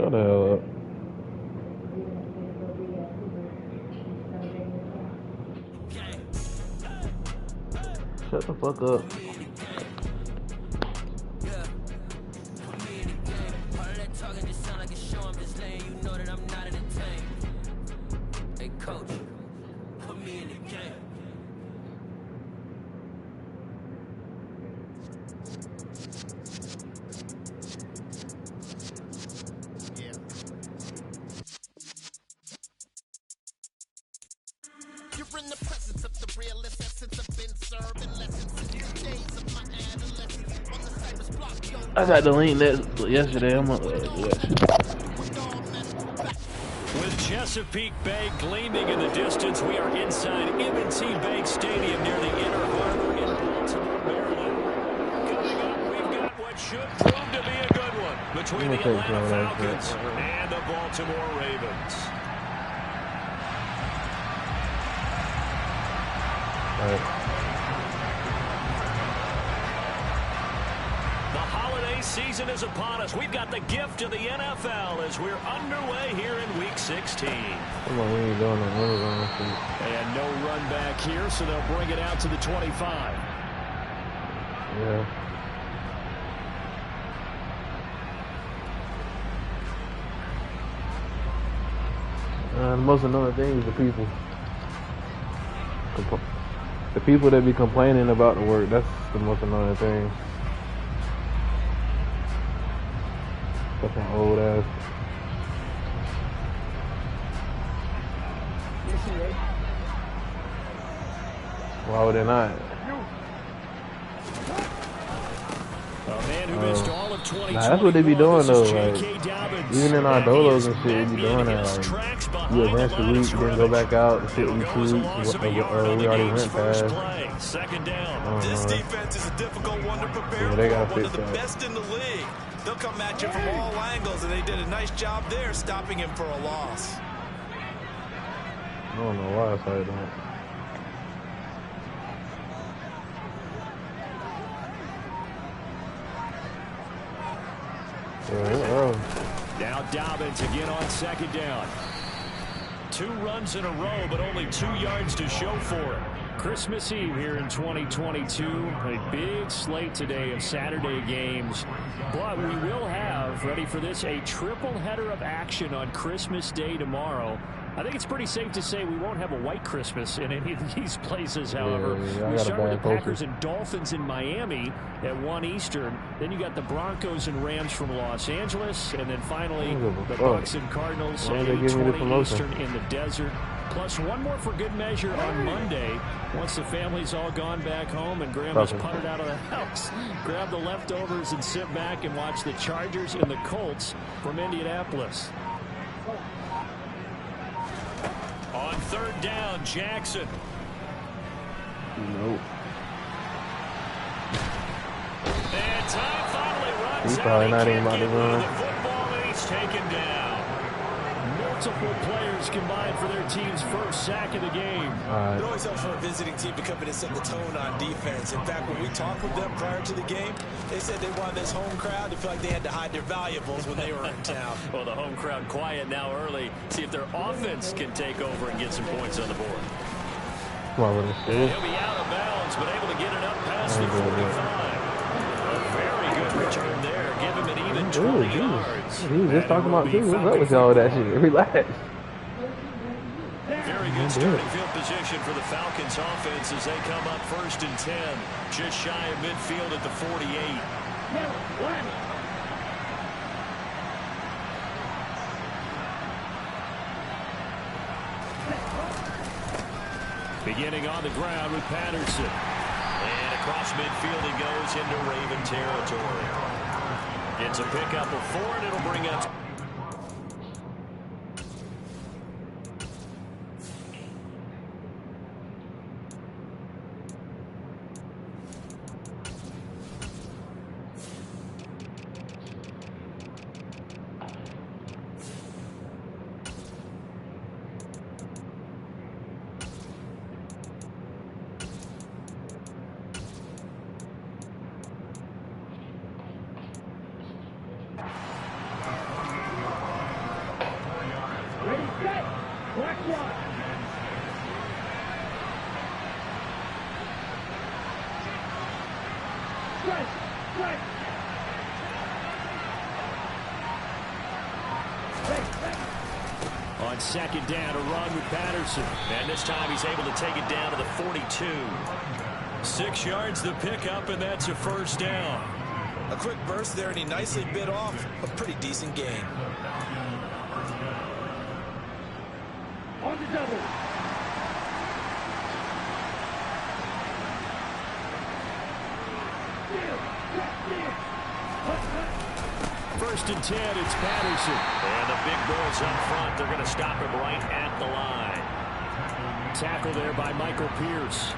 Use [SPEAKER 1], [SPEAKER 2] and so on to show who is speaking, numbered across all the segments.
[SPEAKER 1] Shut the hell up. Shut the fuck up. I got the link that yesterday. I'm gonna do that shit.
[SPEAKER 2] With Chesapeake Bay gleaming in the distance, we are inside M&T Bank Stadium near the Inner Harbor in Baltimore, Maryland. Coming up, we've got what should prove to be a good one between the Atlanta Falcons and the Baltimore Ravens.
[SPEAKER 1] All right.
[SPEAKER 2] Season is upon us. We've got the gift of the NFL as we're underway here in Week 16.
[SPEAKER 1] Come on, we ain't doing no run.
[SPEAKER 2] And no run back here, so they'll bring it out to the 25.
[SPEAKER 1] Yeah. The most annoying thing is the people. The people that be complaining about the work, that's the most annoying thing. Fucking old ass. Why would they not?
[SPEAKER 2] A man who missed all of 2020.
[SPEAKER 1] Nah, that's what they be doing though. Like, even in our dolos and shit, they be doing that. Like, you advance the week, then go back out and shit we tweet. We already went past.
[SPEAKER 2] Second down. This defense is a difficult one to prepare for. One of the best in the league. They'll come at you from all angles, and they did a nice job there stopping him for a loss.
[SPEAKER 1] I don't know why it's like that.
[SPEAKER 2] Now Dobbins again on second down. 2 runs in a row, but only 2 yards to show for it. Christmas Eve here in 2022. A big slate today of Saturday games. But we will have, ready for this, a triple header of action on Christmas Day tomorrow. I think it's pretty safe to say we won't have a white Christmas in any of these places, however. We start with the Packers and Dolphins in Miami at 1 Eastern. Then you got the Broncos and Rams from Los Angeles. And then finally, the Bucs and Cardinals at 8:20 Eastern in the desert. Plus one more for good measure on Monday. Once the family's all gone back home and Grandma's puttered out of the house, grab the leftovers and sit back and watch the Chargers and the Colts from Indianapolis. On third down, Jackson.
[SPEAKER 1] Nope.
[SPEAKER 2] And time finally runs
[SPEAKER 1] He's
[SPEAKER 2] out.
[SPEAKER 1] probably not even about to run.
[SPEAKER 2] The football, and he's taken down. Multiple players combined for their team's first sack of the game.
[SPEAKER 3] It always helps for a visiting team to come in and set the tone on defense. In fact, when we talked with them prior to the game, they said they wanted this home crowd to feel like they had to hide their valuables when they were in town.
[SPEAKER 2] Well, the home crowd quiet now early. See if their offense can take over and get some points on the board.
[SPEAKER 1] Come on, with
[SPEAKER 2] He'll be out of bounds, but able to get it up past the 45. A very good return there. Give him an even 20 yards.
[SPEAKER 1] He was just talking about, what's up with y'all with that shit? Relax.
[SPEAKER 2] Very good starting field position for the Falcons offense as they come up 1st and 10. Just shy of midfield at the 48. Beginning on the ground with Patterson. And across midfield he goes into Raven territory. Gets a pickup of 4, and it'll bring up... On second down, a run with Patterson. And this time he's able to take it down to the 42. 6 yards the pickup, and that's a first down.
[SPEAKER 3] A quick burst there, and he nicely bit off a pretty decent gain.
[SPEAKER 4] On the double.
[SPEAKER 2] First and 10, it's Patterson. And the big boys up front, they're going to stop him right at the line. Tackle there by Michael Pierce.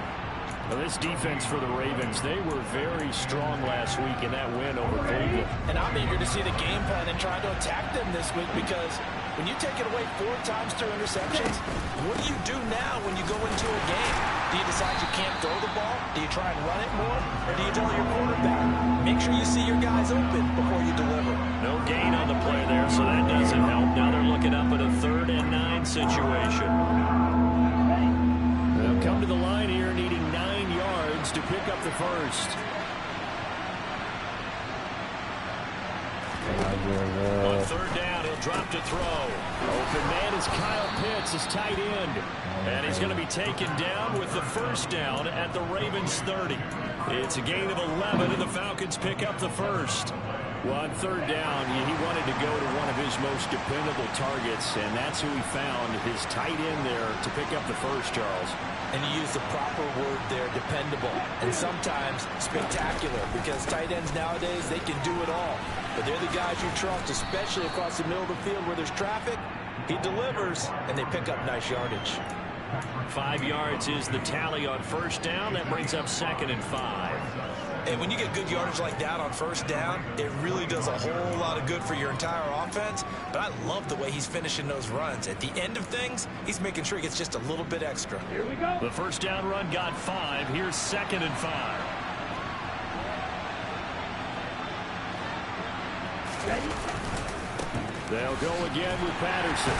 [SPEAKER 2] Well, this defense for the Ravens, they were very strong last week in that win over Cleveland.
[SPEAKER 3] And I'm eager to see the game plan and try to attack them this week, because when you take it away 4 times through interceptions, what do you do now when you go into a game? Do you decide you can't throw the ball? Do you try and run it more? Or do you tell your quarterback, make sure you see your guys open before you deliver?
[SPEAKER 2] No gain on the play there, so that doesn't help. Now they're looking up at a 3rd and 9 situation. They'll come to the line here needing 9 yards to pick up the first. On 3rd down, he'll drop to throw. Open man is Kyle Pitts, his tight end. And he's going to be taken down with the first down at the Ravens 30. It's a gain of 11, and the Falcons pick up the first. Well, on 3rd down, he wanted to go to one of his most dependable targets, and that's who he found, his tight end there, to pick up the first, Charles.
[SPEAKER 3] And you use the proper word there, dependable, and sometimes spectacular, because tight ends nowadays, they can do it all. But they're the guys you trust, especially across the middle of the field where there's traffic. He delivers, and they pick up nice yardage.
[SPEAKER 2] 5 yards is the tally on first down. That brings up 2nd and 5.
[SPEAKER 3] And when you get good yardage like that on first down, it really does a whole lot of good for your entire offense. But I love the way he's finishing those runs. At the end of things, he's making sure he gets just a little bit extra.
[SPEAKER 4] Here we go.
[SPEAKER 2] The first down run got 5. Here's 2nd and 5.
[SPEAKER 4] Ready?
[SPEAKER 2] They'll go again with Patterson.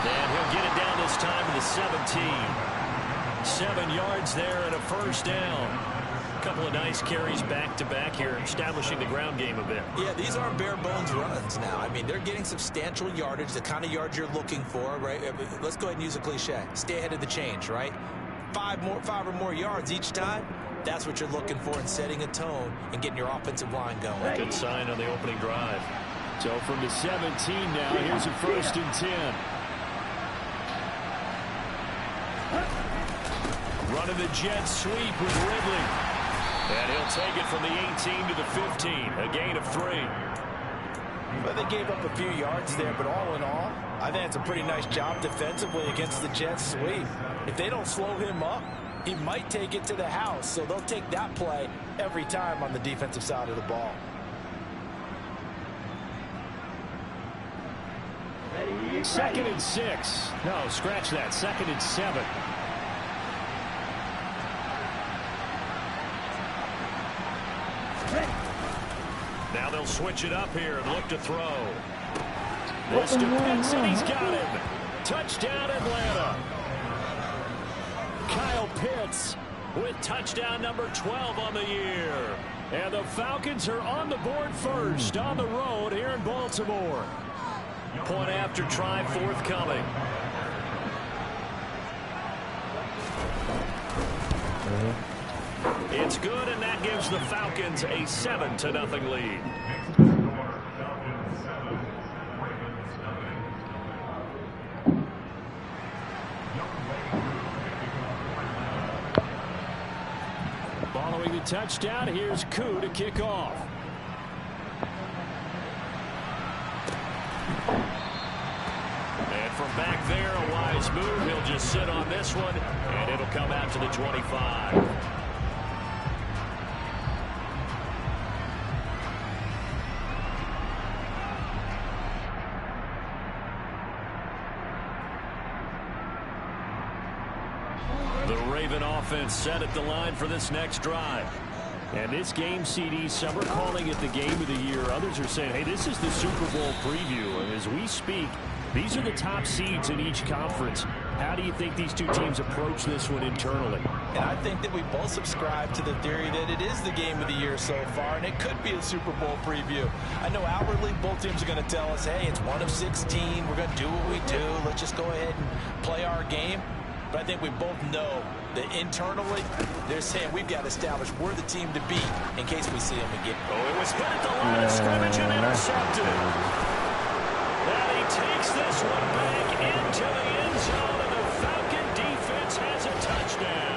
[SPEAKER 2] And he'll get it down this time to the 17. 7 yards there and a first down. A couple of nice carries back-to-back here, establishing the ground game a bit.
[SPEAKER 3] Yeah, these aren't bare-bones runs now. I mean, they're getting substantial yardage, the kind of yards you're looking for, right? Let's go ahead and use a cliche. Stay ahead of the change, right? 5 or more yards each time. That's what you're looking for in setting a tone and getting your offensive line going.
[SPEAKER 2] Good sign on the opening drive. So from the 17 now, here's a 1st and 10. Running the jet sweep with Ridley. And he'll take it from the 18 to the 15. A gain of 3.
[SPEAKER 3] Well, they gave up a few yards there, but all in all, I think it's a pretty nice job defensively against the jet sweep. If they don't slow him up, he might take it to the house. So they'll take that play every time on the defensive side of the ball.
[SPEAKER 4] Ready?
[SPEAKER 2] 2nd and 6. No, scratch that. 2nd and 7. Now they'll switch it up here and look to throw. This to Pitts, and he's got him. Touchdown, Atlanta. Kyle Pitts with touchdown number 12 on the year. And the Falcons are on the board first on the road here in Baltimore. Point after try forthcoming. It's good, and that gives the Falcons a 7-0 lead. Following the touchdown, here's Koo to kick off. And from back there, a wise move. He'll just sit on this one, and it'll come out to the 25. The Raven offense set at the line for this next drive. And this game, CD, some are calling it the game of the year. Others are saying, hey, this is the Super Bowl preview. And as we speak, these are the top seeds in each conference. How do you think these two teams approach this one internally?
[SPEAKER 3] And I think that we both subscribe to the theory that it is the game of the year so far, and it could be a Super Bowl preview. I know outwardly both teams are going to tell us, hey, it's 1 of 16. We're going to do what we do. Let's just go ahead and play our game. But I think we both know that internally, they're saying we've got to establish we're the team to beat in case we see them again.
[SPEAKER 2] Oh, it was hit at the line of scrimmage and intercepted. And he takes this one back into the end zone, and the Falcon defense has a touchdown.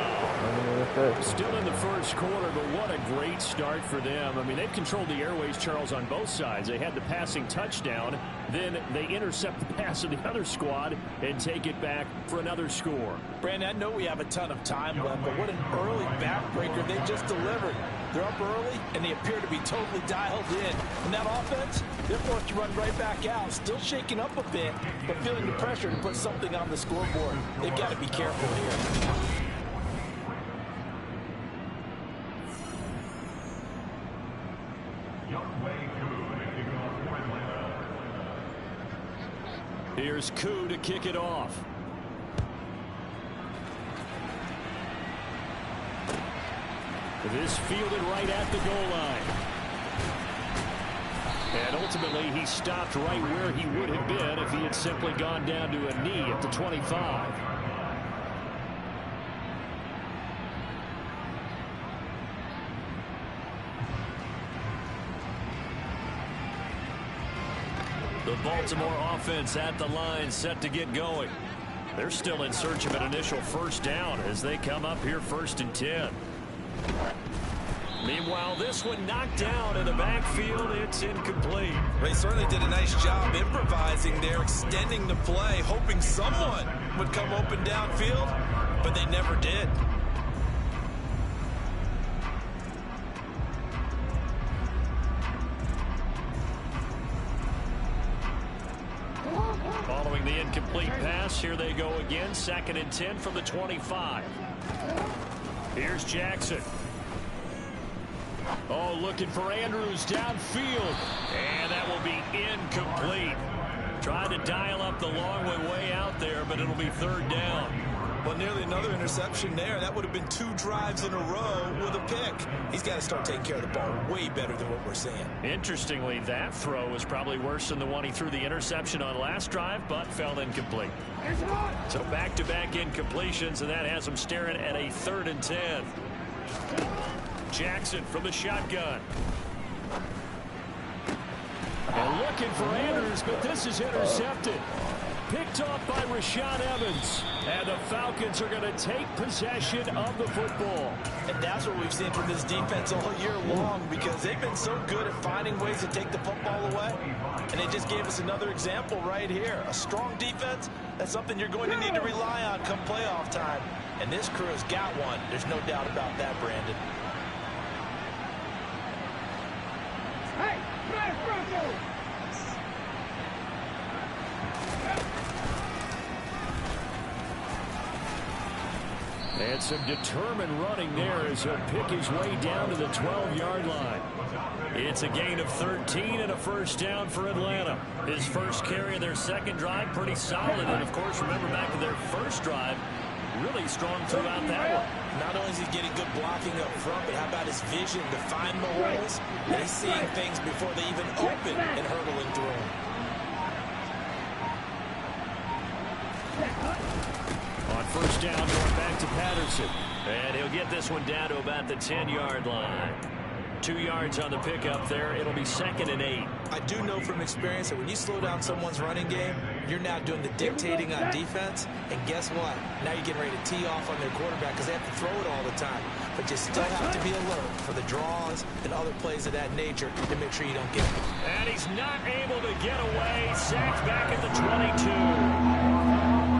[SPEAKER 2] Still in the first quarter, but what a great start for them. I mean, they've controlled the airways, Charles, on both sides. They had the passing touchdown. Then they intercept the pass of the other squad and take it back for another score.
[SPEAKER 3] Brandon, I know we have a ton of time left, but what an early backbreaker they just delivered. They're up early, and they appear to be totally dialed in. And that offense, they're forced to run right back out, still shaking up a bit, but feeling the pressure to put something on the scoreboard. They've got to be careful here.
[SPEAKER 2] Here's Koo to kick it off. This fielded right at the goal line. And ultimately, he stopped right where he would have been if he had simply gone down to a knee at the 25. The Baltimore offense at the line, set to get going. They're still in search of an initial first down as they come up here 1st and 10. Meanwhile, this one knocked down in the backfield. It's incomplete.
[SPEAKER 3] They certainly did a nice job improvising there, extending the play, hoping someone would come open downfield, but they never did.
[SPEAKER 2] Following the incomplete pass, here they go again. 2nd and 10 from the 25. Here's Jackson. Oh, looking for Andrews downfield. And that will be incomplete. Tried to dial up the long way out there, but it'll be 3rd down.
[SPEAKER 3] Well, nearly another interception there. That would have been 2 drives in a row with a pick. He's got to start taking care of the ball way better than what we're seeing.
[SPEAKER 2] Interestingly, that throw was probably worse than the one he threw the interception on last drive, but fell incomplete. So back-to-back incompletions, and that has him staring at a 3rd and 10. Jackson from the shotgun. And looking for Andrews, but this is intercepted. Picked off by Rashaan Evans. And the Falcons are going to take possession of the football.
[SPEAKER 3] And that's what we've seen from this defense all year long, because they've been so good at finding ways to take the football away. And they just gave us another example right here. A strong defense, that's something you're going to need to rely on come playoff time. And this crew has got one. There's no doubt about that, Brandon.
[SPEAKER 4] Hey, Flash Bronco!
[SPEAKER 2] And some determined running there as he'll pick his way down to the 12-yard line. It's a gain of 13 and a first down for Atlanta. His first carry of their second drive, pretty solid. And, of course, remember back to their first drive, really strong throughout that one.
[SPEAKER 3] Not only is he getting good blocking up front, but how about his vision to find the holes? He's seeing things before they even open and hurdling through them.
[SPEAKER 2] On first down, going back to Patterson. And he'll get this one down to about the 10-yard line. 2 yards on the pickup there. It'll be 2nd and 8.
[SPEAKER 3] I do know from experience that when you slow down someone's running game, you're now doing the dictating on defense. And guess what? Now you're getting ready to tee off on their quarterback because they have to throw it all the time. But you still have to be alert for the draws and other plays of that nature to make sure you don't get them.
[SPEAKER 2] And he's not able to get away. Sacked back at the 22.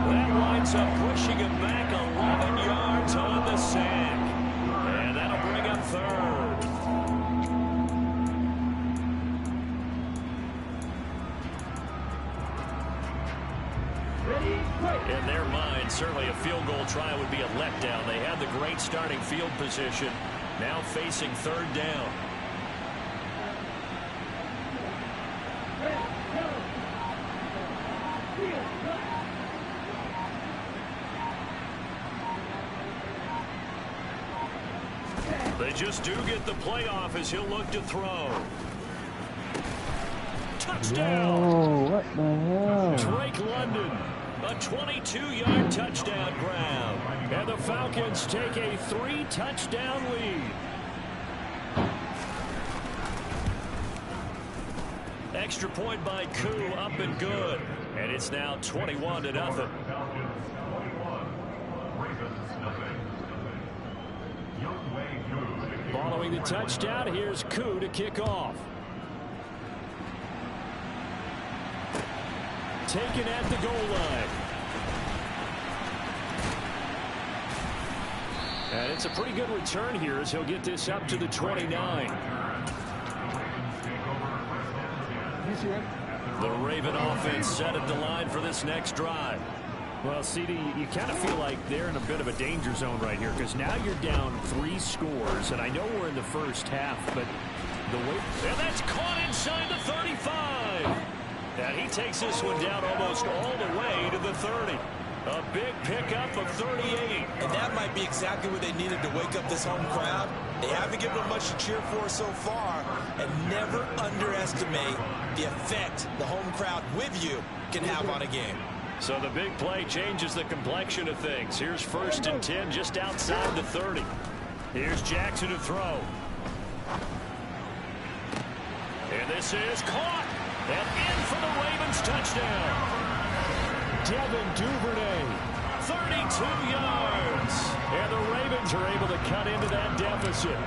[SPEAKER 2] That winds up pushing him back 11 yards on the sack. And that'll bring up 3rd. In their mind, certainly a field goal try would be a letdown. They had the great starting field position. Now facing 3rd down. They just do get the playoff as he'll look to throw. Touchdown!
[SPEAKER 1] Yo, what the hell?
[SPEAKER 2] Drake London, a 22-yard touchdown grab. And the Falcons take a 3-touchdown lead. Extra point by Koo, up and good. And it's now 21-0. Following the touchdown, here's Koo to kick off. Taken at the goal line. And it's a pretty good return here as he'll get this up to the 29. The Raven offense set at the line for this next drive. Well, CD, you kind of feel like they're in a bit of a danger zone right here because now you're down 3 scores, and I know we're in the first half, but the way... And that's caught inside the 35. And he takes this one down almost all the way to the 30. A big pickup of 38.
[SPEAKER 3] And that might be exactly what they needed to wake up this home crowd. They haven't given them much to cheer for so far. And never underestimate the effect the home crowd with you can have on a game.
[SPEAKER 2] So the big play changes the complexion of things. Here's 1st and 10 just outside the 30. Here's Jackson to throw. And this is caught. And in for the Ravens touchdown. Devin Duvernay, 32 yards. And the Ravens are able to cut into that deficit.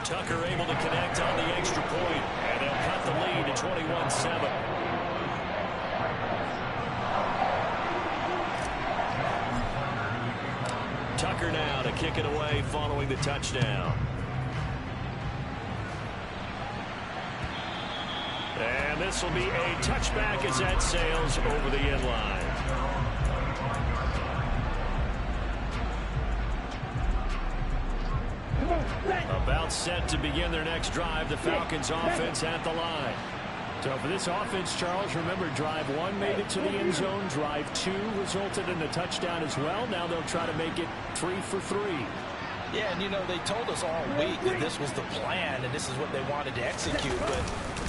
[SPEAKER 2] Tucker able to connect on the extra point. And they'll cut the lead to 21-7. Tucker now to kick it away following the touchdown. And this will be a touchback as that sails over the end line. About set to begin their next drive. The Falcons offense at the line. So for this offense, Charles, remember drive 1 made it to the end zone. Drive 2 resulted in a touchdown as well. Now they'll try to make it 3 for 3.
[SPEAKER 3] Yeah, and you know, they told us all week that this was the plan and this is what they wanted to execute, but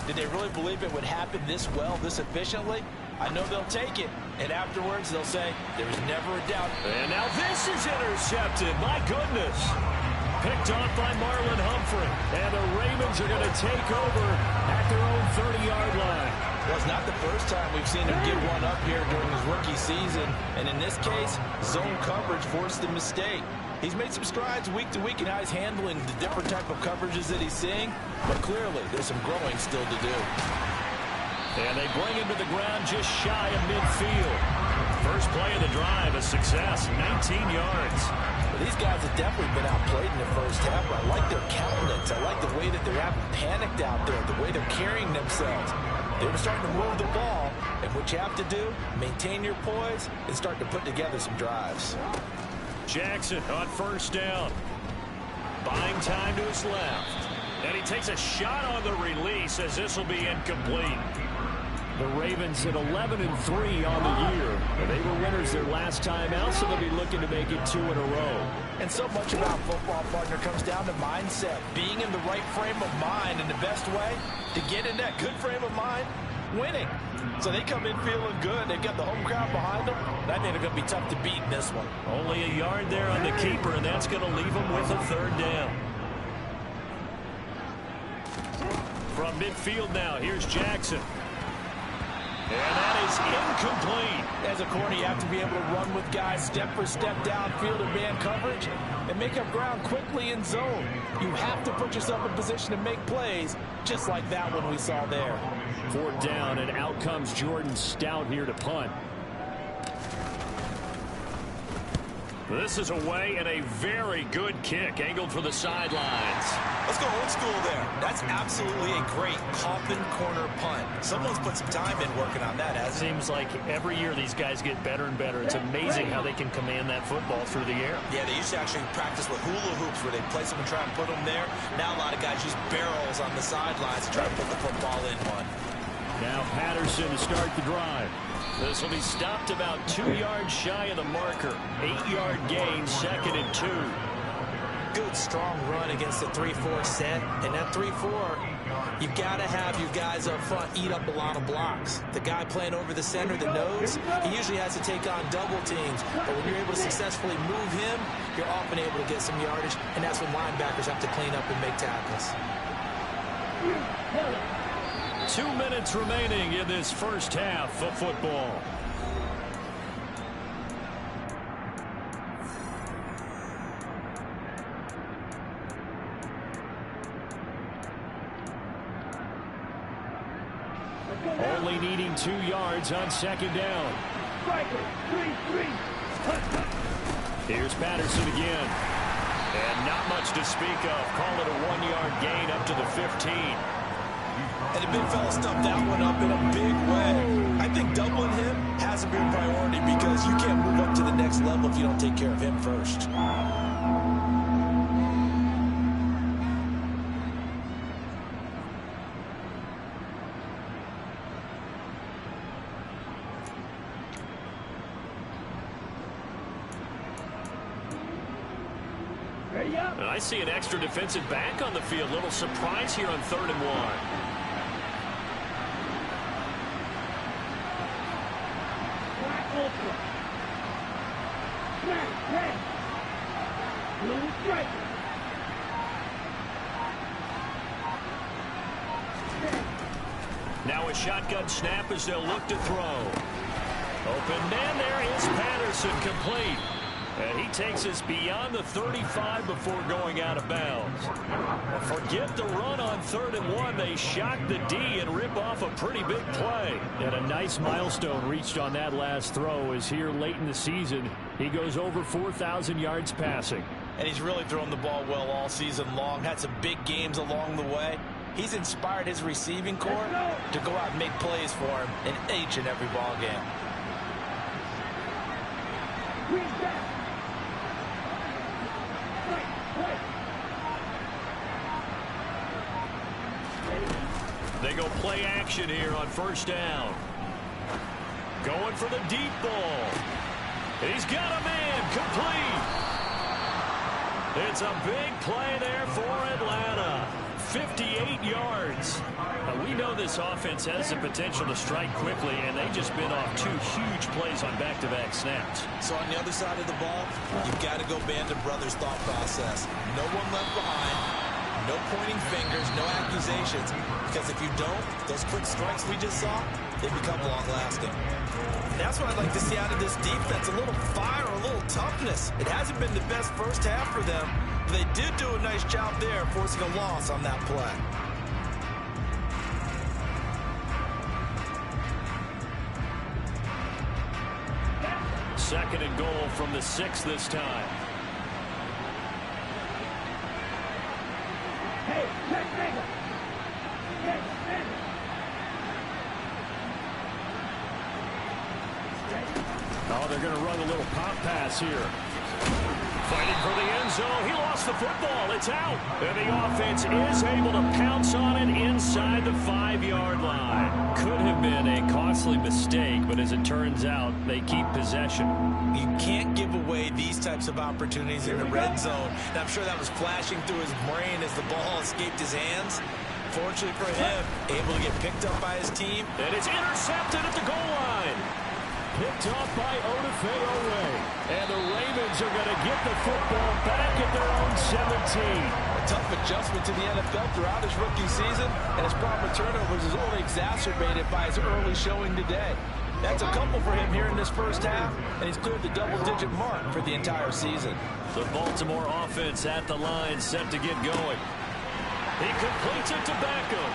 [SPEAKER 3] did they really believe it would happen this well, this efficiently? I know they'll take it, and afterwards they'll say, there's never a doubt.
[SPEAKER 2] And now this is intercepted. My goodness. Picked off by Marlon Humphrey. And the Ravens are going to take over at their own 30-yard line.
[SPEAKER 3] Well, it's not the first time we've seen him get one up here during his rookie season, and in this case, zone coverage forced the mistake. He's made some strides week to week in how he's handling the different type of coverages that he's seeing, but clearly there's some growing still to do.
[SPEAKER 2] And they bring him to the ground just shy of midfield. First play of the drive, a success, 19 yards.
[SPEAKER 3] Well, these guys have definitely been outplayed in the first half. I like their countenance. I like the way that they're having panicked out there, the way they're carrying themselves. They were starting to move the ball, and what you have to do, maintain your poise and start to put together some drives.
[SPEAKER 2] Jackson on 1st down. Buying time to his left. And he takes a shot on the release as this will be incomplete. The Ravens at 11-3 on the year. And they were winners their last time out, so they'll be looking to make it 2 in a row.
[SPEAKER 3] And so much about football, partner, comes down to mindset. Being in the right frame of mind, and the best way to get in that good frame of mind, winning. So they come in feeling good. They've got the home crowd behind them. I think they're going to be tough to beat in this one.
[SPEAKER 2] Only a yard there on the keeper, and that's going to leave them with a 3rd down. From midfield now, here's Jackson. And that is incomplete.
[SPEAKER 3] As a corner, you have to be able to run with guys step for step downfield in man coverage and make up ground quickly in zone. You have to put yourself in position to make plays, just like that one we saw there.
[SPEAKER 2] 4th down, and out comes Jordan Stout here to punt. This is away, and a very good kick angled for the sidelines.
[SPEAKER 3] Let's go old school there. That's absolutely a great coffin corner punt. Someone's put some time in working on that, hasn't it?
[SPEAKER 2] Seems like every year these guys get better and better. It's amazing how they can command that football through the air.
[SPEAKER 3] Yeah, they used to actually practice with hula hoops where they place them and try and put them there. Now a lot of guys use barrels on the sidelines to try to put the football in one.
[SPEAKER 2] Now Patterson to start the drive. This will be stopped about 2 yards shy of the marker. 8-yard gain, 2nd and 2.
[SPEAKER 3] Good, strong run against the 3-4 set. And that 3-4, you've got to have your guys up front eat up a lot of blocks. The guy playing over the center, the nose, he usually has to take on double teams. But when you're able to successfully move him, you're often able to get some yardage. And that's when linebackers have to clean up and make tackles.
[SPEAKER 2] 2 minutes remaining in this first half of football. Only needing 2 yards on 2nd down. Here's Patterson again. And not much to speak of. Call it a 1-yard gain up to the 15.
[SPEAKER 3] And the big fella stuffed that one up in a big way. I think doubling him has to be a priority because you can't move up to the next level if you don't take care of him first.
[SPEAKER 2] And I see an extra defensive back on the field. Little surprise here on 3rd and 1. Now a shotgun snap as they'll look to throw. Open man, there is Patterson, complete. And he takes us beyond the 35 before going out of bounds. Forget the run on 3rd and 1. They shock the D and rip off a pretty big play. And a nice milestone reached on that last throw as here late in the season, he goes over 4,000 yards passing.
[SPEAKER 3] And he's really thrown the ball well all season long. Had some big games along the way. He's inspired his receiving corps to go out and make plays for him in each and every ball game.
[SPEAKER 2] They go play action here on 1st down. Going for the deep ball. He's got a man, complete. It's a big play there for Atlanta. 58 yards. Now, we know this offense has the potential to strike quickly, and they've just been off 2 huge plays on back-to-back snaps.
[SPEAKER 3] So on the other side of the ball, you've got to go Band of Brothers thought process. No one left behind. No pointing fingers, no accusations, because if you don't, those quick strikes we just saw, they become long-lasting. That's what I'd like to see out of this defense, a little fire, a little toughness. It hasn't been the best first half for them, but they did do a nice job there forcing a loss on that play.
[SPEAKER 2] Second and goal from the 6 this time. Oh, they're going to run a little pop pass here. Fighting for the end zone. He lost the football. It's out. And the offense is able to pounce on it inside the 5-yard line. Could have been a costly mistake, but as it turns out, they keep possession.
[SPEAKER 3] You can't give away these types of opportunities in the red zone. And I'm sure that was flashing through his brain as the ball escaped his hands. Fortunately for him, able to get picked up by his team.
[SPEAKER 2] And it's intercepted at the goal line. Picked off by Odafe. And the Ravens are going to get the football back at their own 17.
[SPEAKER 3] A tough adjustment to the NFL throughout his rookie season, and his problem with turnovers is only exacerbated by his early showing today. That's a couple for him here in this first half, and he's cleared the double-digit mark for the entire season.
[SPEAKER 2] The Baltimore offense at the line, set to get going. He completes it to Beckham.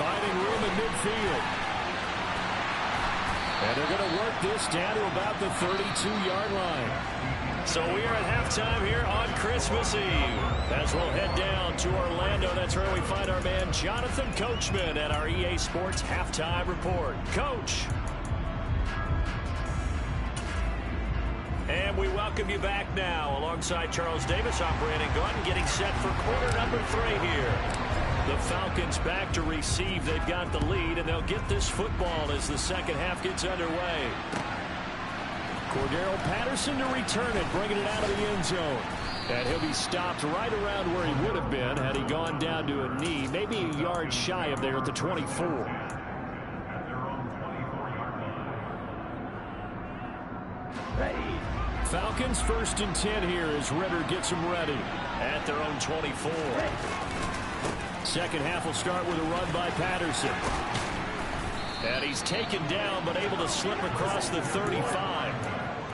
[SPEAKER 2] Finding room in midfield. And they're going to work this down to about the 32-yard line. So we are at halftime here on Christmas Eve. As we'll head down to Orlando, that's where we find our man Jonathan Coachman at our EA Sports Halftime Report. Coach. And we welcome you back now. Alongside Charles Davis, I'm Brandon Gunn, getting set for quarter number 3 here. The Falcons back to receive. They've got the lead, and they'll get this football as the second half gets underway. Cordero Patterson to return it, bringing it out of the end zone. And he'll be stopped right around where he would have been had he gone down to a knee, maybe a yard shy of there at the 24. Falcons 1st and 10 here as Ritter gets them ready at their own 24. Second half will start with a run by Patterson. And he's taken down but able to slip across the 35.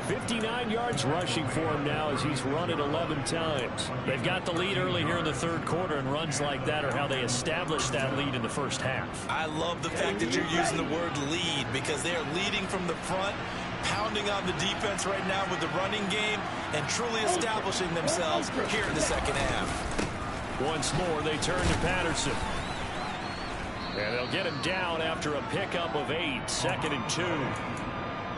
[SPEAKER 2] 59 yards rushing for him now as he's run it 11 times. They've got the lead early here in the third quarter, and runs like that are how they establish that lead in the first half.
[SPEAKER 3] I love the fact that you're using the word lead because they are leading from the front, pounding on the defense right now with the running game, and truly establishing themselves here in the second half.
[SPEAKER 2] Once more, they turn to Patterson. And they'll get him down after a pickup of 8, 2nd and 2.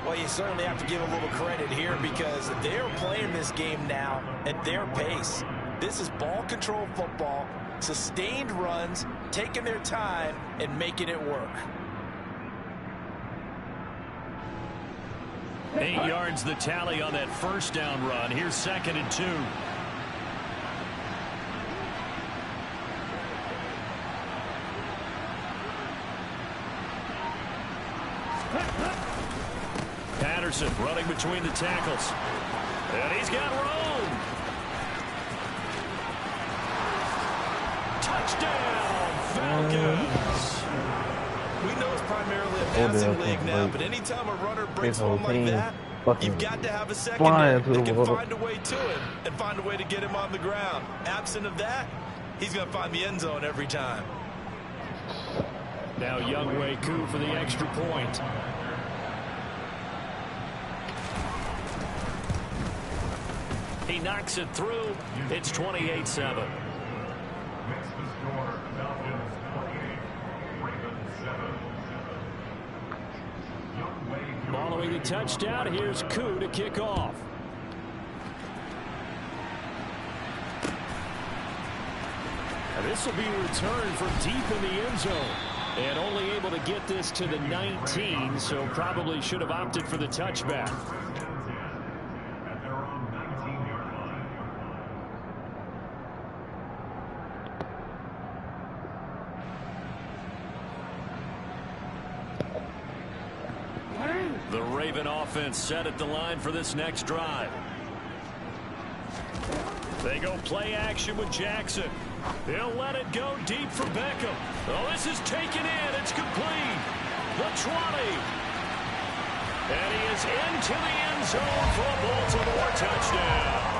[SPEAKER 3] Well, you certainly have to give a little credit here because they're playing this game now at their pace. This is ball control football, sustained runs, taking their time, and making it work.
[SPEAKER 2] 8 yards the tally on that first down run. Here's 2nd and 2. Patterson running between the tackles. And he's got room. Touchdown, Falcons.
[SPEAKER 3] We know it's primarily a passing league now, but anytime a runner breaks one like that, you've got to have a secondary that can find a way to him and find a way to get him on the ground. Absent of that, he's going to find the end zone every time.
[SPEAKER 2] Now wk16 for the extra point. He knocks it through. It's 28-7. Following the touchdown, here's wk16 to kick off. And this will be returned from deep in the end zone. And only able to get this to the 19, so probably should have opted for the touchback. The Raven offense set at the line for this next drive. They go play action with Jackson. He'll let it go deep for Beckham. Oh, this is taken in. It's complete. The 20. And he is into the end zone for a Baltimore touchdown.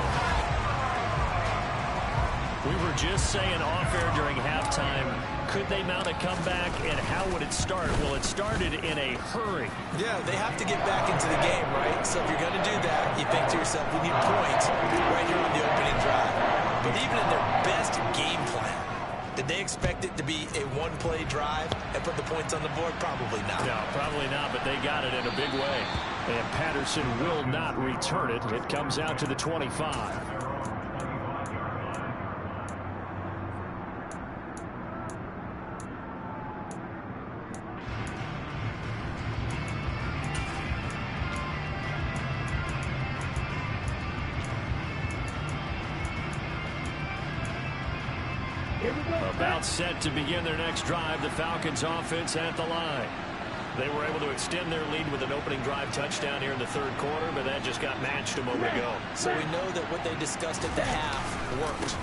[SPEAKER 2] We were just saying off air during halftime, could they mount a comeback and how would it start? Well, it started in a hurry.
[SPEAKER 3] Yeah, they have to get back into the game, right? So if you're going to do that, you think to yourself, we need points right here on the opening drive. But even in their best game plan, did they expect it to be a one-play drive and put the points on the board? Probably not.
[SPEAKER 2] No, probably not, but they got it in a big way. And Patterson will not return it. It comes out to the 25. About set to begin their next drive. The Falcons offense at the line. They were able to extend their lead with an opening drive touchdown here in the third quarter, but that just got matched a moment ago.
[SPEAKER 3] So we know that what they discussed at the half worked.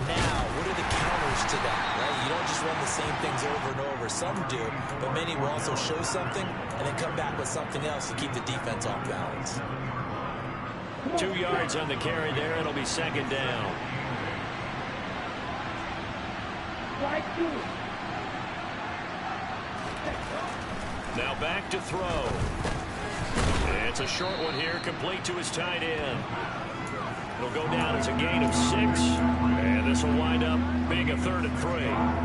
[SPEAKER 3] Now, what are the counters to that? Right? You don't just run the same things over and over. Some do, but many will also show something and then come back with something else to keep the defense off balance.
[SPEAKER 2] 2 yards on the carry there. It'll be 2nd down. Now back to throw. It's a short one here, complete to his tight end. It'll go down as a gain of 6, and this will wind up being a 3rd and 3.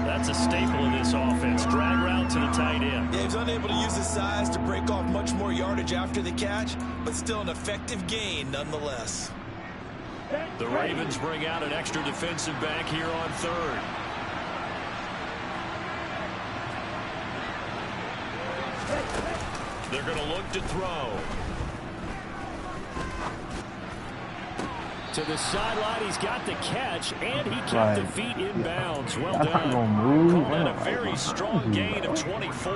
[SPEAKER 2] That's a staple of this offense. Drag route to the tight end.
[SPEAKER 3] Yeah, he's unable to use his size to break off much more yardage after the catch, but still an effective gain nonetheless.
[SPEAKER 2] The Ravens bring out an extra defensive back here on 3rd. They're going to look to throw. To the sideline, he's got the catch, and he kept the feet in bounds. Well done. Called that a very strong gain of 24.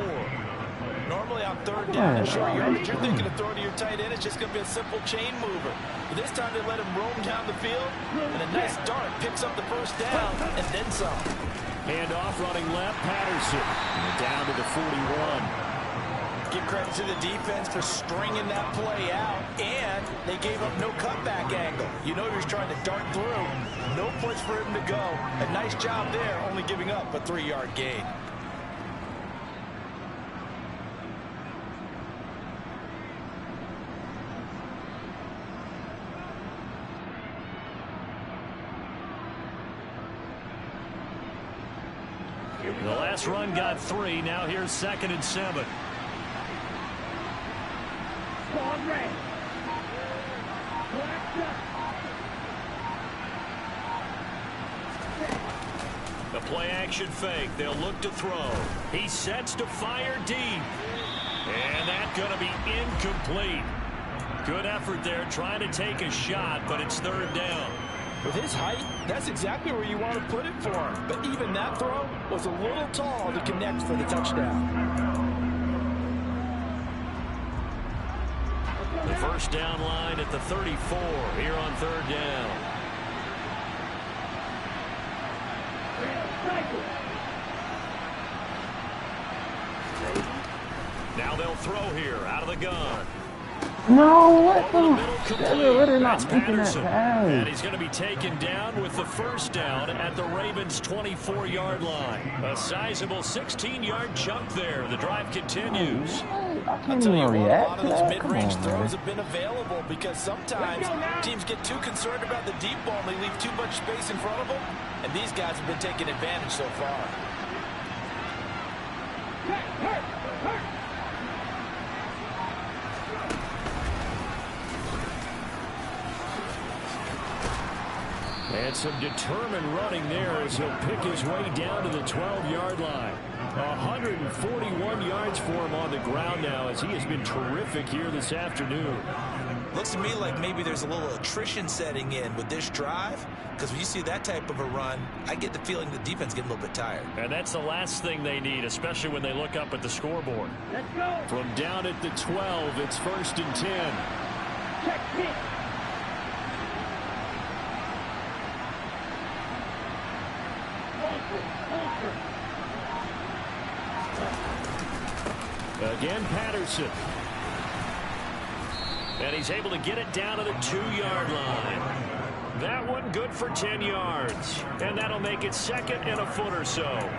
[SPEAKER 3] Normally on third down and short yardage, you're thinking of throwing to your tight end. It's just going to be a simple chain mover. But this time they let him roam down the field, and a nice dart picks up the first down and then some.
[SPEAKER 2] Hand off running left, Patterson. Down to the 41.
[SPEAKER 3] Give credit to the defense for stringing that play out, and they gave up no cutback angle. You know he was trying to dart through. No place for him to go. A nice job there, only giving up a 3-yard gain.
[SPEAKER 2] The last run got 3. Now here's 2nd and 7. The play action fake. They'll look to throw. He sets to fire deep. And that's going to be incomplete. Good effort there trying to take a shot, but it's 3rd down.
[SPEAKER 3] With his height, that's exactly where you want to put it for him. But even that throw was a little tall to connect for the touchdown.
[SPEAKER 2] The first down line at the 34 here on 3rd down. Now they'll throw here out of the gun.
[SPEAKER 1] No, what the?
[SPEAKER 2] That's Patterson. And he's going to be taken down with the first down at the Ravens' 24-yard line. A sizable 16-yard chunk there. The drive continues.
[SPEAKER 3] I'll tell you what, a lot of those mid-range throws have been available because sometimes teams get too concerned about the deep ball and they leave too much space in front of them. And these guys have been taking advantage so far.
[SPEAKER 2] And some determined running there as he'll pick his way down to the 12-yard line. 141 yards for him on the ground now as he has been terrific here this afternoon.
[SPEAKER 3] Looks to me like maybe there's a little attrition setting in with this drive, because when you see that type of a run, I get the feeling the defense getting a little bit tired.
[SPEAKER 2] And that's the last thing they need, especially when they look up at the scoreboard.
[SPEAKER 4] Let's go.
[SPEAKER 2] From down at the 12, it's 1st and 10.
[SPEAKER 4] Check it.
[SPEAKER 2] Again, Patterson. And he's able to get it down to the 2-yard line. That one good for 10 yards. And that'll make it 2nd and a foot or so.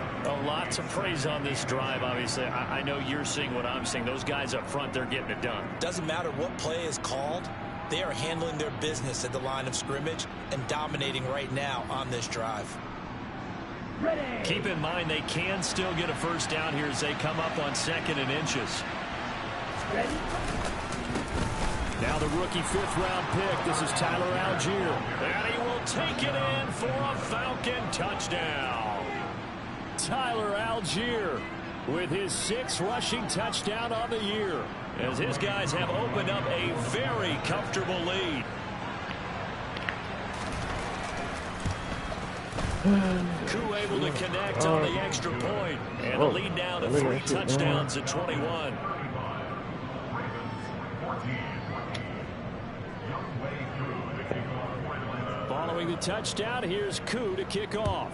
[SPEAKER 2] Lots of praise on this drive, obviously. I know you're seeing what I'm seeing. Those guys up front, they're getting it done.
[SPEAKER 3] Doesn't matter what play is called. They are handling their business at the line of scrimmage and dominating right now on this drive.
[SPEAKER 4] Ready.
[SPEAKER 2] Keep in mind they can still get a first down here as they come up on 2nd and inches.
[SPEAKER 4] Ready.
[SPEAKER 2] Now the rookie 5th-round pick. This is Tyler Algier. And he will take it in for a Falcon touchdown. Tyler Algier with his 6th rushing touchdown on the year as his guys have opened up a very comfortable lead. Koo able to connect on the extra point, and the lead down to 3 touchdowns at 21. Following the touchdown, here's Koo to kick off.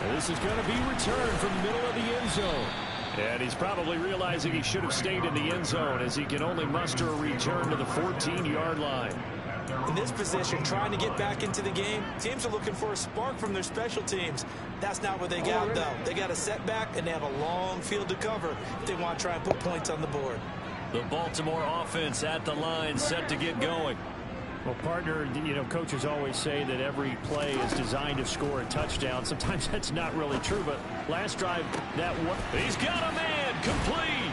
[SPEAKER 2] And this is going to be returned from the middle of the end zone. And he's probably realizing he should have stayed in the end zone as he can only muster a return to the 14-yard line.
[SPEAKER 3] In this position, trying to get back into the game, teams are looking for a spark from their special teams. That's not what they got, though. They got a setback, and they have a long field to cover if they want to try and put points on the board.
[SPEAKER 2] The Baltimore offense at the line, set to get going.
[SPEAKER 5] Well, partner, you know, coaches always say that every play is designed to score a touchdown. Sometimes that's not really true, but last drive, that one.
[SPEAKER 2] He's got a man, complete.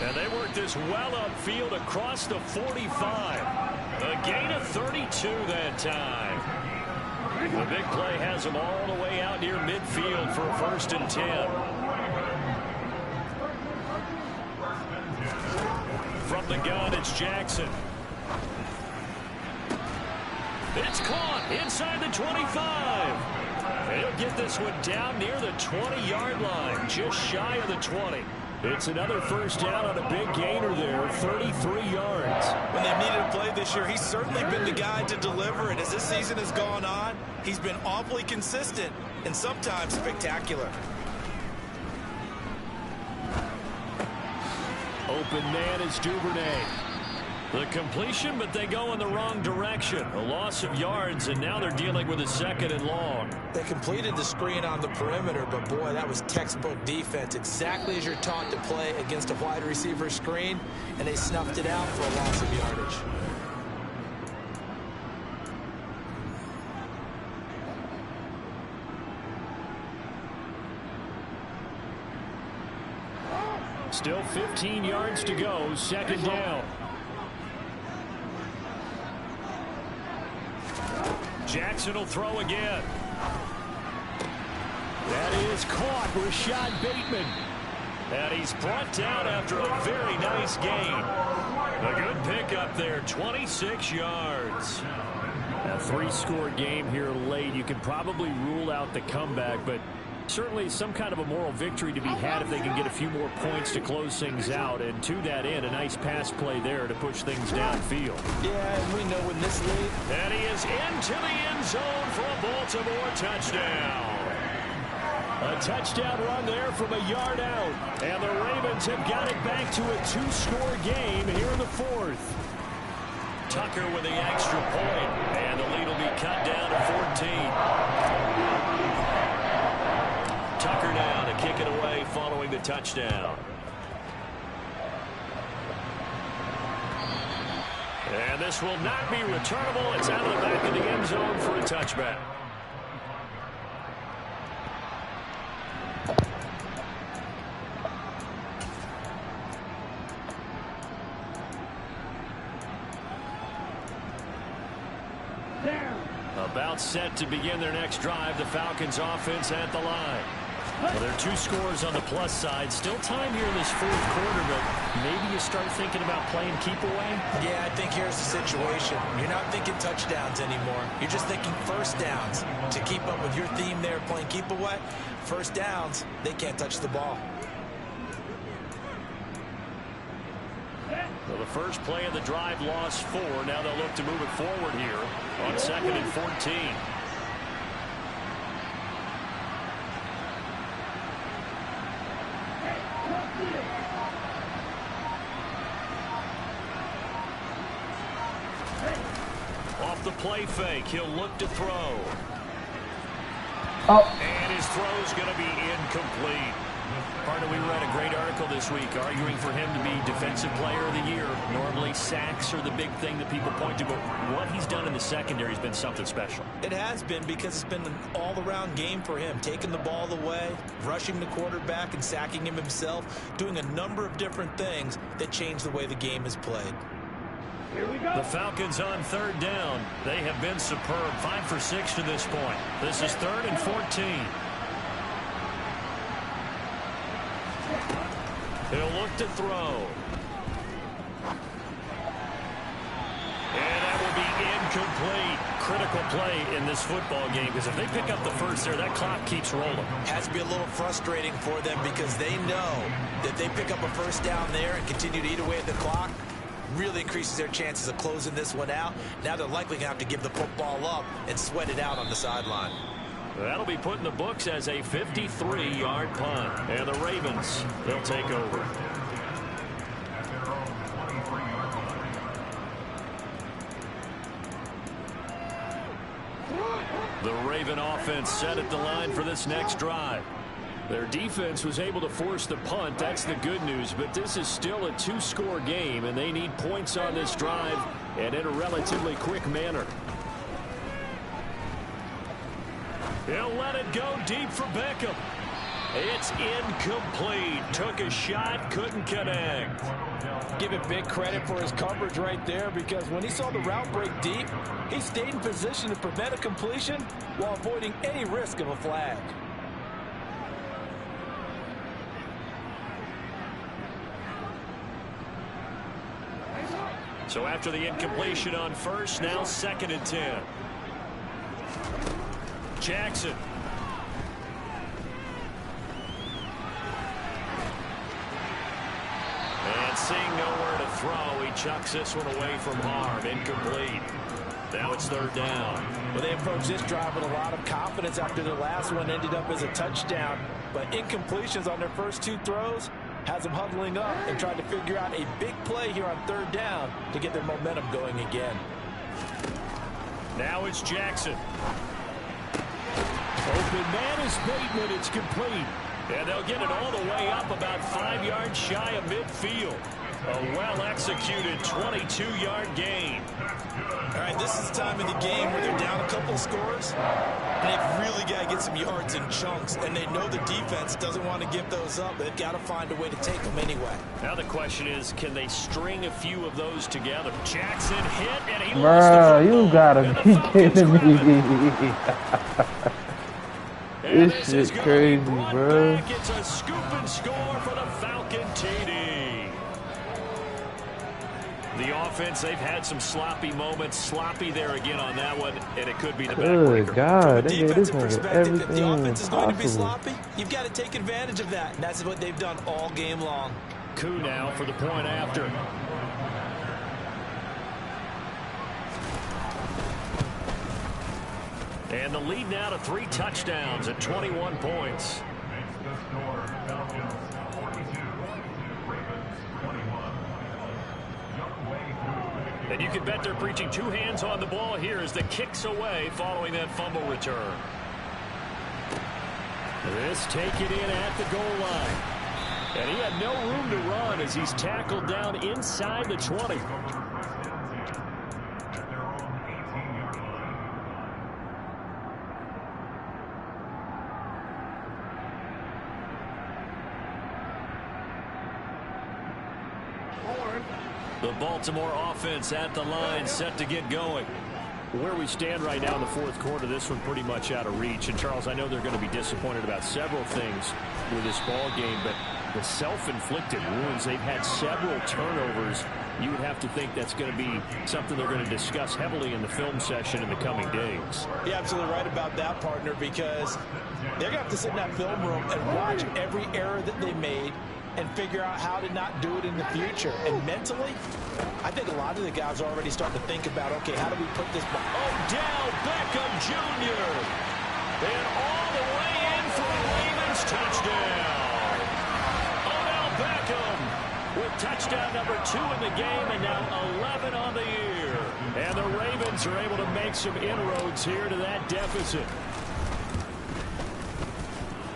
[SPEAKER 2] And they work this well upfield across the 45. A gain of 32 that time. The big play has him all the way out near midfield for a 1st and 10. From the gun, it's Jackson. It's caught inside the 25. He'll get this one down near the 20-yard line, just shy of the 20. It's another 1st down on a big gainer there, 33 yards.
[SPEAKER 3] When they've needed a play this year, he's certainly been the guy to deliver it. As this season has gone on, he's been awfully consistent and sometimes spectacular.
[SPEAKER 2] Open man is Duvernay. The completion, but they go in the wrong direction. A loss of yards, and now they're dealing with a 2nd and long.
[SPEAKER 3] They completed the screen on the perimeter, but boy, that was textbook defense. Exactly as you're taught to play against a wide receiver screen, and they snuffed it out for a loss of yardage.
[SPEAKER 2] Still 15 yards to go, 2nd down. Jackson will throw again. That is caught. Rashad Bateman. And he's brought down after a very nice gain. A good pickup there, 26 yards.
[SPEAKER 5] A 3-score game here late. You can probably rule out the comeback, but certainly some kind of a moral victory to be had if they can get a few more points to close things out. And to that end, a nice pass play there to push things downfield.
[SPEAKER 3] Yeah, and we know in this league.
[SPEAKER 2] And he is into the end zone for a Baltimore touchdown. A touchdown run there from a yard out. And the Ravens have got it back to a 2-score game here in the 4th. Tucker with the extra point. And the lead will be cut down to 14. Tucker now to kick it away following the touchdown. And this will not be returnable. It's out of the back of the end zone for a touchback. About set to begin their next drive. The Falcons offense at the line. Well, there are 2 scores on the plus side. Still time here in this 4th quarter, but maybe you start thinking about playing keep away?
[SPEAKER 3] Yeah, I think here's the situation. You're not thinking touchdowns anymore. You're just thinking 1st downs. To keep up with your theme there, playing keep away, 1st downs, they can't touch the ball.
[SPEAKER 2] Well, the first play of the drive lost 4. Now they'll look to move it forward here on 2nd and 14. Off the play fake, he'll look to throw. And his throw's going to be incomplete. Partner, we read a great article this week arguing for him to be Defensive Player of the Year. Normally, sacks are the big thing that people point to, but what he's done in the secondary has been something special.
[SPEAKER 3] It has been, because it's been an all-around game for him. Taking the ball away, rushing the quarterback and sacking him himself, doing a number of different things that change the way the game is played.
[SPEAKER 4] Here we go.
[SPEAKER 2] The Falcons on 3rd down. They have been superb. 5 for 6 to this point. This is 3rd and 14. He'll look to throw. And that will be incomplete. Critical play in this football game, because if they pick up the first there, that clock keeps rolling.
[SPEAKER 3] Has to be a little frustrating for them, because they know that they pick up a 1st down there and continue to eat away at the clock. Really increases their chances of closing this one out. Now they're likely going to have to give the football up and sweat it out on the sideline.
[SPEAKER 2] That'll be put in the books as a 53-yard punt. And the Ravens, they'll take over. The Raven offense set at the line for this next drive. Their defense was able to force the punt. That's the good news. But this is still a 2-score game, and they need points on this drive and in a relatively quick manner. He'll let it go deep for Beckham. It's incomplete. Took a shot, couldn't connect.
[SPEAKER 3] Give him big credit for his coverage right there, because when he saw the route break deep, he stayed in position to prevent a completion while avoiding any risk of a flag.
[SPEAKER 2] So after the incompletion on first, now 2nd and 10. Jackson. And seeing nowhere to throw, he chucks this one away from harm. Incomplete. Now it's 3rd down.
[SPEAKER 3] Well, they approached this drive with a lot of confidence after their last one ended up as a touchdown. But incompletions on their first 2 throws has them huddling up and trying to figure out a big play here on 3rd down to get their momentum going again.
[SPEAKER 2] Now it's Jackson. Open man is Bateman. It's complete. And they'll get it all the way up about 5 yards shy of midfield. A well-executed 22-yard gain.
[SPEAKER 3] All right, this is the time of the game where they're down a couple scores, and they've really got to get some yards in chunks, and they know the defense doesn't want to give those up, but they've got to find a way to take them anyway.
[SPEAKER 2] Now the question is, can they string a few of those together? Jackson hit, and he
[SPEAKER 1] Bruh, you gotta be kidding me. This shit crazy, bro.
[SPEAKER 2] It's a scoop and score for the Falcon TD. The offense, they've had some sloppy moments. Sloppy there again on that one, and it could be the backbreaker.
[SPEAKER 1] Good God,
[SPEAKER 3] From a
[SPEAKER 1] they gave this
[SPEAKER 3] defensive
[SPEAKER 1] nigga
[SPEAKER 3] perspective, if the
[SPEAKER 1] everything
[SPEAKER 3] offense is going to be
[SPEAKER 1] possible.
[SPEAKER 3] sloppy, you've got to take advantage of that, and that's what they've done all game long.
[SPEAKER 2] Coup now for the point after. And the lead now to 3 touchdowns at 21 points. And you can bet they're preaching 2 hands on the ball here as the kick's away following that fumble return. This taken in at the goal line. And he had no room to run as he's tackled down inside the 20. The Baltimore offense at the line, set to get going. Where we stand right now in the 4th quarter, this one pretty much out of reach. And, Charles, I know they're going to be disappointed about several things with this ball game, but the self-inflicted wounds, they've had several turnovers. You would have to think that's going to be something they're going to discuss heavily in the film session in the coming days.
[SPEAKER 3] You're absolutely right about that, partner, because they're going to have to sit in that film room and watch every error that they made and figure out how to not do it in the future. And mentally, I think a lot of the guys are already starting to think about, okay, how do we put this ball?
[SPEAKER 2] Odell Beckham Jr. And all the way in for a Ravens touchdown. Odell Beckham with touchdown number 2 in the game, and now 11 on the year. And the Ravens are able to make some inroads here to that deficit.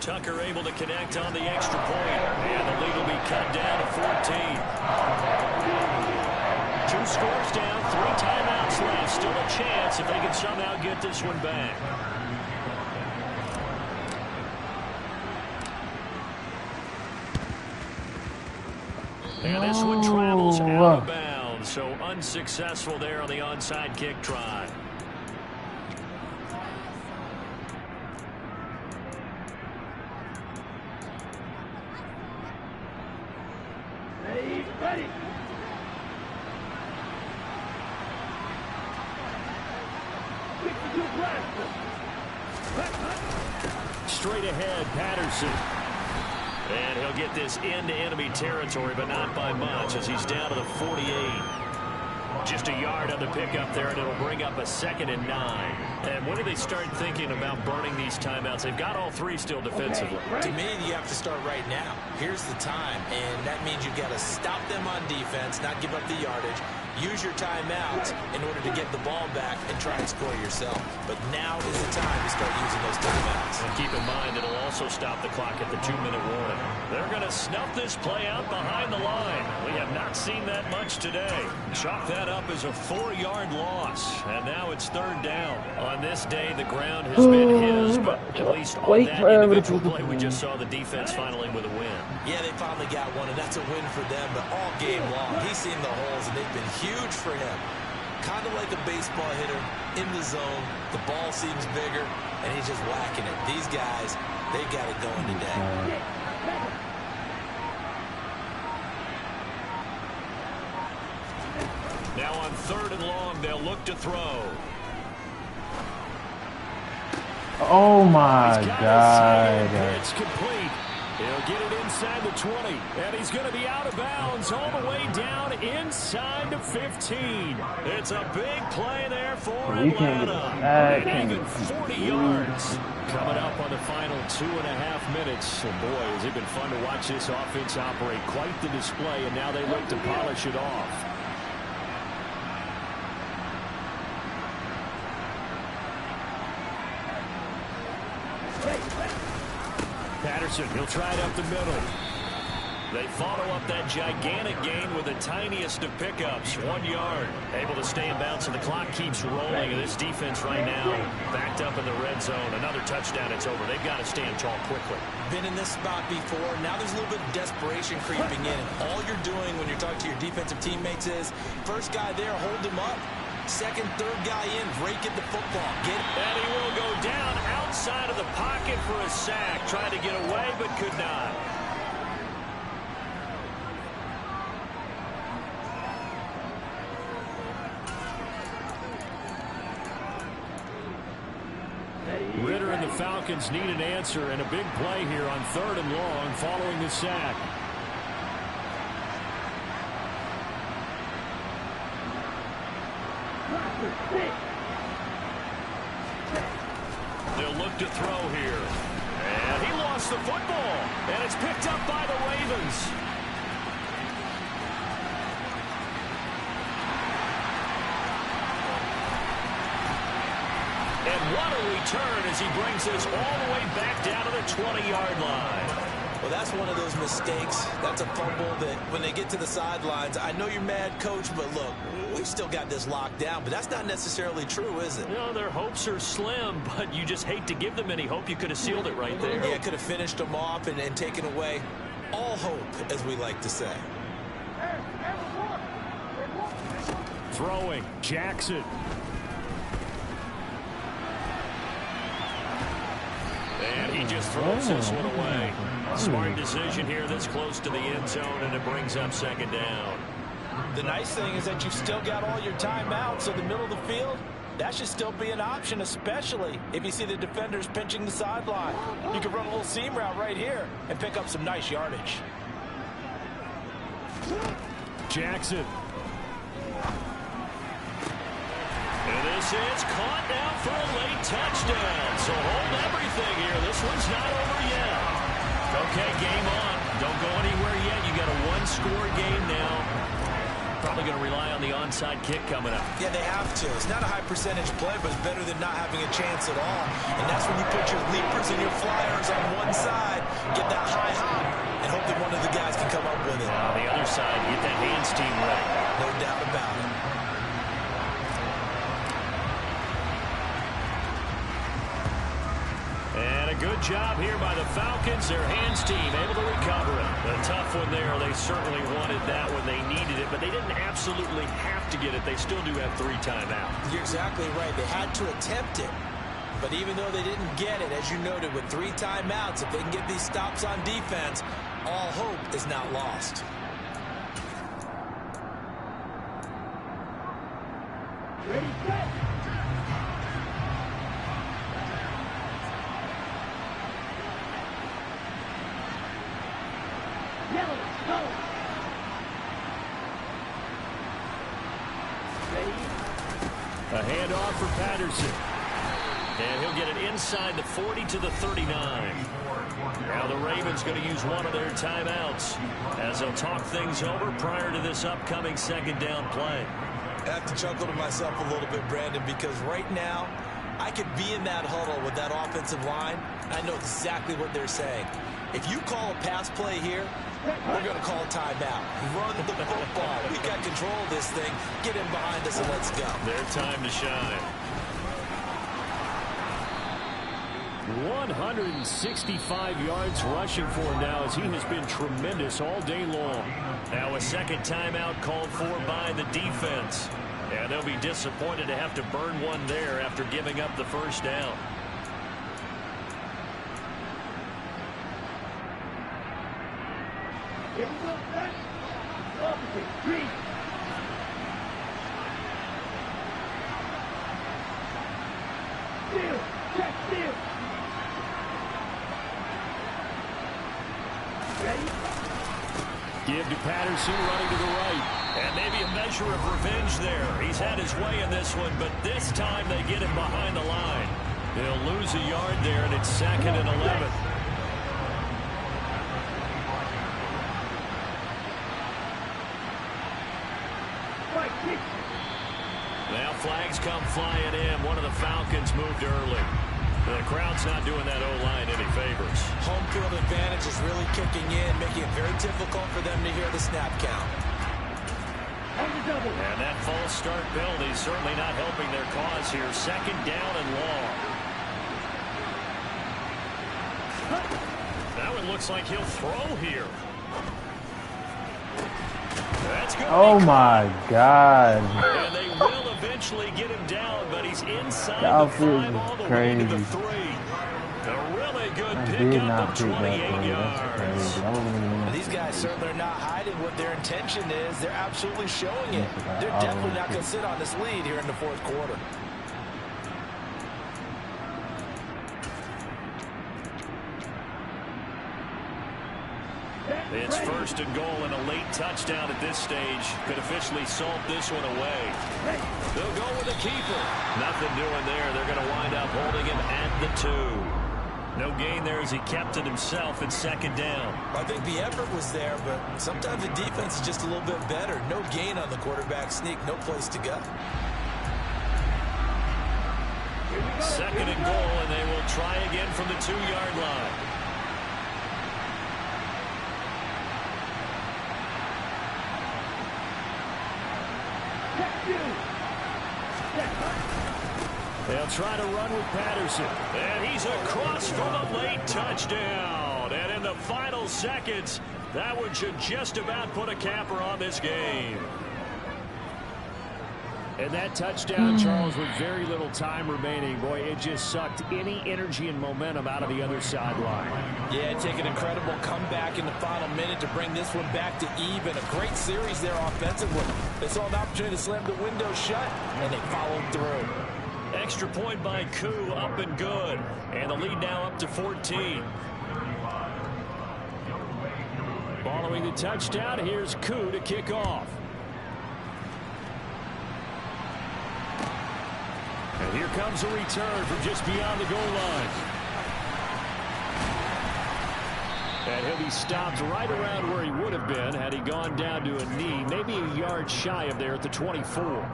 [SPEAKER 2] Tucker able to connect on the extra point, and the lead will be cut down to 14. 2 scores down, 3 timeouts left. Still a chance if they can somehow get this one back. And this one travels out of bounds, so unsuccessful there on the onside kick try.
[SPEAKER 4] Ready.
[SPEAKER 2] Straight ahead, Patterson. And he'll get this into enemy territory, but not by much as he's down to the 48. Just a yard on the pickup there, and it'll bring up a 2nd and 9. And when do they start thinking about burning these timeouts? They've got all 3 still defensively.
[SPEAKER 3] To me, you have to start right now. Here's the time, and that That means you've got to stop them on defense, not give up the yardage, use your timeouts in order to get the ball back and try and score yourself. But now is the time to start using those timeouts.
[SPEAKER 2] And keep in mind, it'll also stop the clock at the 2-minute warning. They're going to snuff this play out behind the line. We have not seen that much today. Chalk that up as a 4-yard loss. And now it's 3rd down. On this day, the ground has been his, but at least on that individual play, we just saw the defense finally with a win.
[SPEAKER 3] Yeah, they finally got one, and that's a win for them. But all game long, he's seen the holes, and they've been huge for him. Kind of like a baseball hitter in the zone. The ball seems bigger, and he's just whacking it. These guys, they got it going today.
[SPEAKER 2] Now on 3rd and long, they'll look to throw.
[SPEAKER 1] Oh my God.
[SPEAKER 2] It's complete. He'll get it inside the 20, and he's going to be out of bounds all the way down inside the 15. It's a big play there for Atlanta. And even 40 yards. Coming up on the final 2.5 minutes. And boy, has it been fun to watch this offense operate. Quite the display, and now they look to polish it off. Patterson, he'll try it up the middle. They follow up that gigantic gain with the tiniest of pickups, 1 yard. Able to stay in bounds, and the clock keeps rolling. And this defense right now backed up in the red zone. Another touchdown, it's over. They've got to stand tall quickly.
[SPEAKER 3] Been in this spot before. Now there's a little bit of desperation creeping in. And all you're doing when you're talking to your defensive teammates is, first guy there, hold him up. Second, third guy in, rake at the football. Get it.
[SPEAKER 2] And he will go down outside of the pocket for a sack. Tried to get away, but could not. Ritter and the Falcons need an answer, and a big play here on 3rd and long following the sack. They'll look to throw here. And he lost the football. And it's picked up by the Ravens. And what a return as he brings this all the way back down to the 20-yard line.
[SPEAKER 3] Well, that's one of those mistakes. That's a fumble that when they get to the sidelines, I know you're mad, Coach, but look, we've still got this locked down. But that's not necessarily true, is it?
[SPEAKER 2] No, their hopes are slim, but you just hate to give them any hope. You could have sealed it right there.
[SPEAKER 3] Yeah, could have finished them off and taken away all hope, as we like to say.
[SPEAKER 2] Throwing, Jackson. And he just throws this one away. Smart decision here this close to the end zone, and it brings up 2nd down.
[SPEAKER 3] The nice thing is that you've still got all your timeouts, so the middle of the field, that should still be an option, especially if you see the defenders pinching the sideline. You can run a little seam route right here and pick up some nice yardage.
[SPEAKER 2] Jackson. And this is caught now for a late touchdown. So hold everything here. This one's not over yet. Okay, game on. Don't go anywhere yet. You got a 1-score game now. Probably going to rely on the onside kick coming up.
[SPEAKER 3] Yeah, they have to. It's not a high percentage play, but it's better than not having a chance at all. And that's when you put your leapers and your flyers on one side, get that high hop, and hope that one of the guys can come up with it.
[SPEAKER 2] On the other side, get that hands team ready.
[SPEAKER 3] No doubt about it.
[SPEAKER 2] And a good job here by the Falcons. Their hands team able to recover it. A tough one there. They certainly wanted that when they needed it, but they didn't absolutely have to get it. They still do have 3 timeouts.
[SPEAKER 3] You're exactly right. They had to attempt it. But even though they didn't get it, as you noted, with 3 timeouts, if they can get these stops on defense, all hope is not lost.
[SPEAKER 4] Ready, set. Yellow, go. Ready.
[SPEAKER 2] A handoff for Patterson. And he'll get it inside the 40 to the 39. Now the Ravens going to use one of their timeouts as they'll talk things over prior to this upcoming second down play.
[SPEAKER 3] I have to chuckle to myself a little bit, Brandon, because right now I could be in that huddle with that offensive line. I know exactly what they're saying. If you call a pass play here, we're going to call a timeout. Run the football. We got control of this thing. Get in behind us and let's go.
[SPEAKER 2] Their time to shine. 165 yards rushing for him now as he has been tremendous all day long. Now a second timeout called for by the defense. And they'll be disappointed to have to burn one there after giving up the first down.
[SPEAKER 4] Here we go, set. Opposite, green. Steal, check, steal. Ready?
[SPEAKER 2] Give to Patterson running to the right. And maybe a measure of revenge there. He's had his way in this one, but this time they get him behind the line. They'll lose a yard there, and it's second and 11. Now flags come flying in. One of the Falcons moved early. The crowd's not doing that O-line any favors.
[SPEAKER 3] Home field advantage is really kicking in, making it very difficult for them to hear the snap count.
[SPEAKER 2] And that false start penalty certainly not helping their cause here. Second down and long. That one looks like he'll throw here. That's good.
[SPEAKER 1] Oh my God.
[SPEAKER 2] And they will eventually get him down, but he's inside
[SPEAKER 1] That
[SPEAKER 2] the 5 all the way to the
[SPEAKER 1] crazy.
[SPEAKER 2] 3. A really good
[SPEAKER 1] I did
[SPEAKER 2] pickup
[SPEAKER 1] not
[SPEAKER 2] of
[SPEAKER 1] pick that
[SPEAKER 2] 28
[SPEAKER 1] play.
[SPEAKER 2] yards.
[SPEAKER 1] That's crazy. I wasn't even
[SPEAKER 3] These guys certainly are not hiding what their intention is. They're absolutely showing it. They're definitely not going to sit on this lead here in the fourth quarter.
[SPEAKER 2] It's first and goal, and a late touchdown at this stage could officially salt this one away. They'll go with the keeper. Nothing doing there. They're going to wind up holding him at the 2. No gain there as he kept it himself at second down.
[SPEAKER 3] I think the effort was there, but sometimes the defense is just a little bit better. No gain on the quarterback sneak. No place to go.
[SPEAKER 2] Second and goal, and they will try again from the 2-yard line. They'll try to run with Patterson. And he's across for the late touchdown. And in the final seconds, that one should just about put a capper on this game.
[SPEAKER 5] And that touchdown, Charles, with very little time remaining, boy, it just sucked any energy and momentum out of the other sideline.
[SPEAKER 3] Yeah, take an incredible comeback in the final minute to bring this one back to even. A great series there offensively. They saw an opportunity to slam the window shut, and they followed through.
[SPEAKER 2] Extra point by Koo, up and good. And the lead now up to 14.
[SPEAKER 5] Following the touchdown, here's Koo to kick off. And here comes a return from just beyond the goal line. And he'll be stopped right around where he would have been had he gone down to a knee, maybe a yard shy of there at the 24.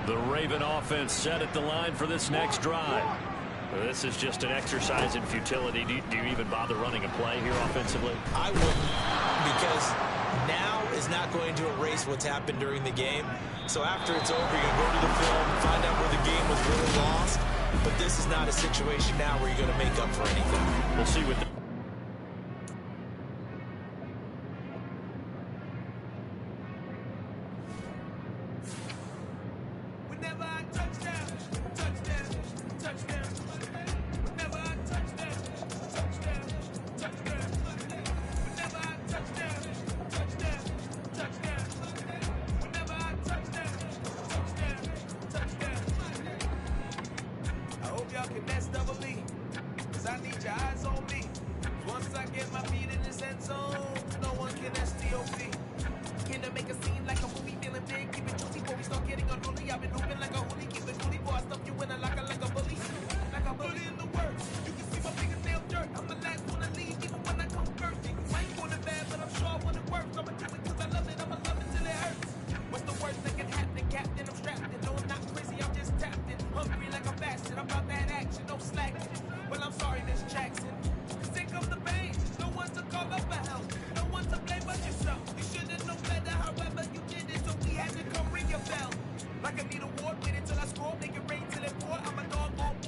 [SPEAKER 2] The Raven offense set at the line for this next drive. This is just an exercise in futility. Do you even bother running a play here offensively?
[SPEAKER 3] I wouldn't, because now is not going to erase what's happened during the game. So after it's over, you're going to go to the film, find out where the game was really lost. But this is not a situation now where you're going to make up for anything.
[SPEAKER 2] We'll see what